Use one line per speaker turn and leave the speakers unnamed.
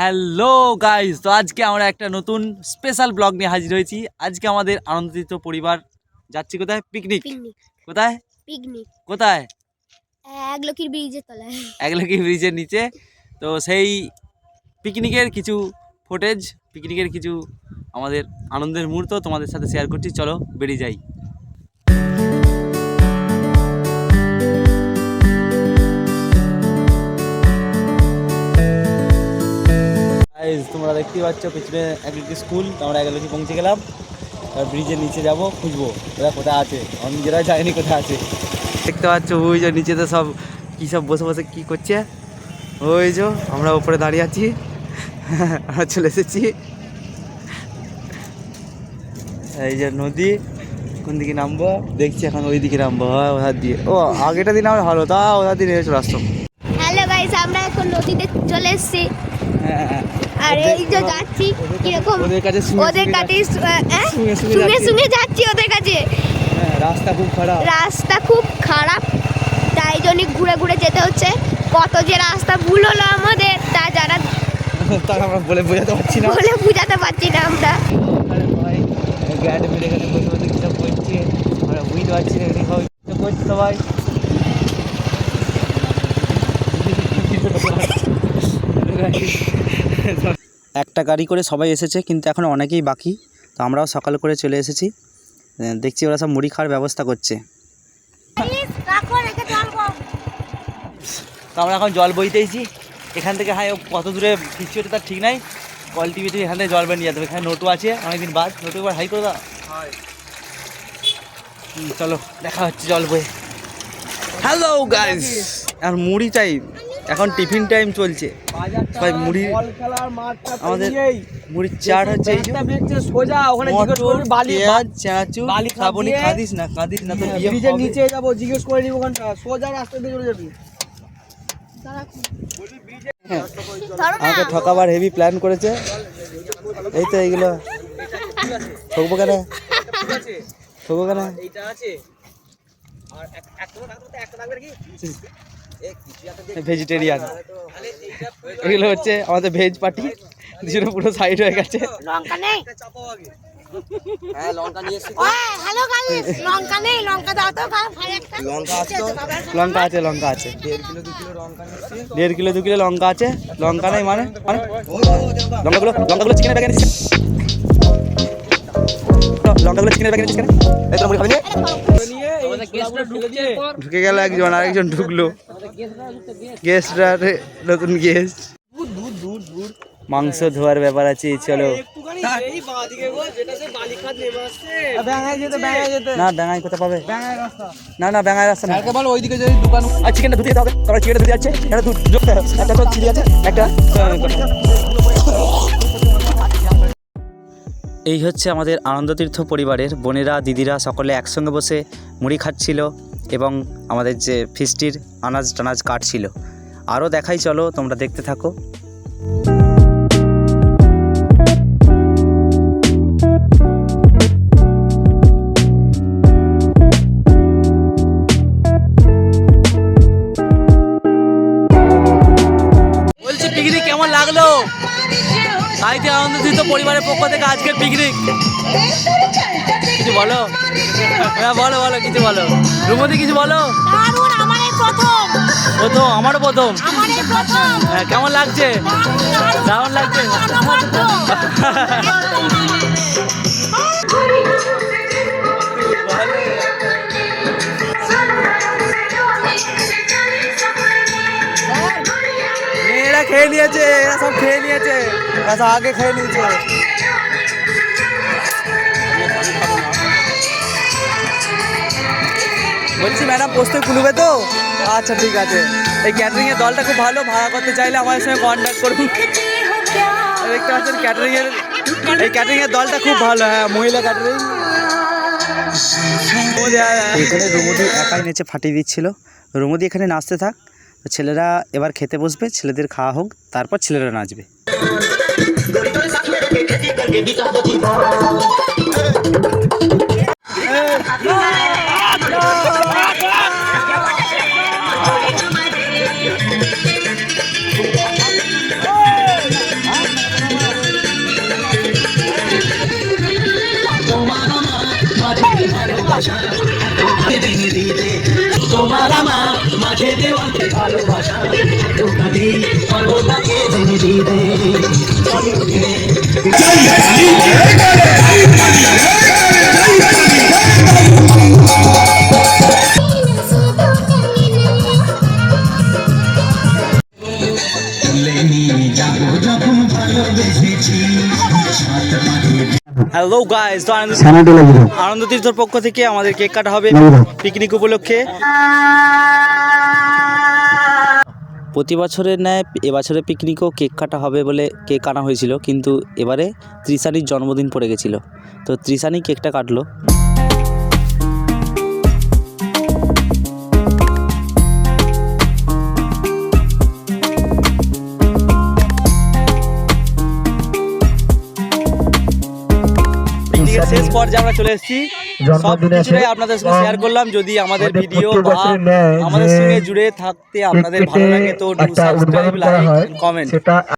Hello guys, তো আজকে আমরা একটা নতুন স্পেশাল ব্লগ নিয়ে হাজির হয়েছি। আজকে আমাদের আনন্দিত পরিবার যাচ্ছি কোথায়? পিকনিক। কোথায়?
পিকনিক
কোথায়?
একলকির ব্রিজের তলায়,
একলাকি ব্রিজের নিচে। তো সেই পিকনিকের কিছু ফুটেজ, পিকনিকের কিছু আমাদের আনন্দের মুহূর্ত তোমাদের সাথে শেয়ার করছি। চলো বেরিয়ে যাই। তোমরা দেখতেই পাচ্ছ পিছনে একলকি স্কুল। আমরা একলকি পৌঁছে গেলাম, আর ব্রিজের নিচে যাব, খুঁজবো এরা কোথায় আছে। আমি নিজেরাই যাইনি কোথায় আছে। দেখতে পাচ্ছ ওই যে নিচেতে সব কী সব বসে বসে কী করছে। ওই যে আমরা উপরে দাঁড়িয়ে আছি, আমরা চলে এসেছি। এই যে নদী, কোন দিকে নামবো দেখছি এখন, ওই দিকে নামবো। হয় ওধার দিয়ে, ও আগেটা দিন আমার ভালো, তা ওধার দিন চলে আসতাম।
হ্যালো গাইস, আমরা এখন নদীতে চলে এসেছি।
হ্যাঁ,
আর এই যে যাচ্ছি কিরকম
ওদের কাছে
শুনে যাচ্ছি ওদের কাছে।
রাস্তা খুব খারাপ,
রাস্তা খুব খারাপ, তাই জন্য ঘুরে ঘুরে যেতে হচ্ছে। কত যে রাস্তা ভুল হলো আমাদের, তা যারা
তার আমরা বলে বোঝাতে পারছি না,
বলে বুঝাতে পারছি না আমরা।
ভাই গ্যাট মেরে এখানে বসে বসে কিসব করছে, আমরা বুঝতে পারছি না এখানে সবাই কিসব করছে। সবাই একটা গাড়ি করে সবাই এসেছে, কিন্তু এখন অনেকেই বাকি। তো আমরাও সকাল করে চলে এসেছি। দেখছি ওরা সব মুড়ি খাওয়ার ব্যবস্থা করছে। তো আমরা এখন জল বইতেইছি এখান থেকে। হ্যাঁ, কত দূরে পিছিয়ে ওঠে তার ঠিক নাই। কোয়ালিটি বিটি এখান থেকে জল বেরিয়ে নিয়ে যেতে হবে। এখানে নোটু আছে, অনেকদিন বাদ। নোটু একবার হাই করে দাও। চলো দেখা হচ্ছে জল বয়ে। হ্যালো গাইস, আর মুড়ি চাই, এখন টিফিন টাইম চলছে। ভাই মুড়ি, আমাদের মুড়ির চাট হচ্ছে এই যে সোজা ওখানে জিজ্ঞেস করবি বালি চানাচুর শ্রাবণী কাঁদিস না তো বিয়ে ব্রিজের নিচে যাবো, জিজ্ঞেস করে নিব ওখানটা সোজা রাস্তা দিয়ে চলে যাবি। আমাকে ঠকাবার হেভি প্ল্যান করেছে। এই তো এইগুলো ঠকবো কেন, ঠকবো কেন? ভেজিটেরিয়ান, এগুলো হচ্ছে আমাদের ভেজ পার্টি। দুজনে পুরো সাইড হয়ে গেছে।
লঙ্কা নেই?
হ্যাঁ লঙ্কা নিয়ে এসেছি।
হ্যালো গাইস, লঙ্কা নেই? লঙ্কা দাও তো।
লঙ্কা আছে, লঙ্কা আছে 1.5 কিলো 2 কিলো লঙ্কা আছে। লঙ্কা নেই মানে লঙ্কাগুলো চিকেনের ব্যাগে এনেছিস? লঙ্কাগুলো চিকেনের ব্যাগে এনেছিস কেন? এই তো মুড়ি খাবি না? ঢুকে গেল একজন, আরেকজন ঢুকলো। গেস্টরা নতুন গেস্ট। মাংস ধোয়ার ব্যাপার আছে, চলো। না ব্যাঙাই কোথায় পাবে? না ব্যাঙাই রাস্তা না। ওইদিকে যদি দোকান আর চিকেনটা ধুতে যেতে হবে। তারপরে চিকেনটা ধুতে যাচ্ছে, একটা একটা চিলি আছে একটা। এই হচ্ছে আমাদের আনন্দতীর্থ পরিবারের বোনেরা দিদিরা সকলে একসঙ্গে বসে মুড়ি খাচ্ছিল এবং আমাদের যে ফিস্টির আনাজ টানাজ কাটছিল। আরও দেখাই, চলো তোমরা দেখতে থাকো। বলছি পিকনিক কেমন লাগলো? সাহিত্য আনন্দিত পরিবারের পক্ষ থেকে আজকের পিকনিক কিছু বলো। হ্যাঁ বলো কিছু বলো। রুমতি কিছু বলো। প্রথম আমারও প্রথম। হ্যাঁ কেমন লাগছে? দারুণ লাগছে। মেয়েরা খেয়ে নিয়েছে, এরা সব খেয়ে নিয়েছে, এরা আগে খেয়ে নিয়েছে। বলছি ম্যাডাম পোস্ত খুলবে তো? আচ্ছা ঠিক আছে। এই ক্যাটারিংয়ের দলটা খুব ভালো, ভাড়া করতে চাইলে আমাদের সঙ্গে কন্ট্যাক্ট করুন। দেখতে পাচ্ছেন এই ক্যাটারিংয়ের দলটা খুব ভালো। হ্যাঁ মহিলা ক্যাটারিং। এখানে রুমুদি একাই নেচে ফাটিয়ে দিচ্ছিল। রুমুদি এখানে নাচতে থাক, ছেলেরা এবার খেতে বসবে, ছেলেদের খাওয়া হোক, তারপর ছেলেরা নাচবে। হ্যালো গাইস, তো আনন্দ তীর্থর পক্ষ থেকে আমাদের কেক কাটা হবে পিকনিক উপলক্ষে। প্রতি বছরের ন্যায় এবছরে পিকনিকও কেক কাটা হবে বলে কেক আনা হয়েছিল, কিন্তু এবারে ত্রিশানির জন্মদিন পড়ে গেছিল, তো ত্রিশানি কেকটা কাটলো। শেষ পর্যায়ে আমরা চলে এসেছি, সব কিছুটাই আপনাদের সঙ্গে শেয়ার করলাম। যদি আমাদের ভিডিও বা আমাদের সঙ্গে জুড়ে থাকতে আপনাদের ভালো লাগে তো সাবস্ক্রাইব, লাইক, কমেন্ট।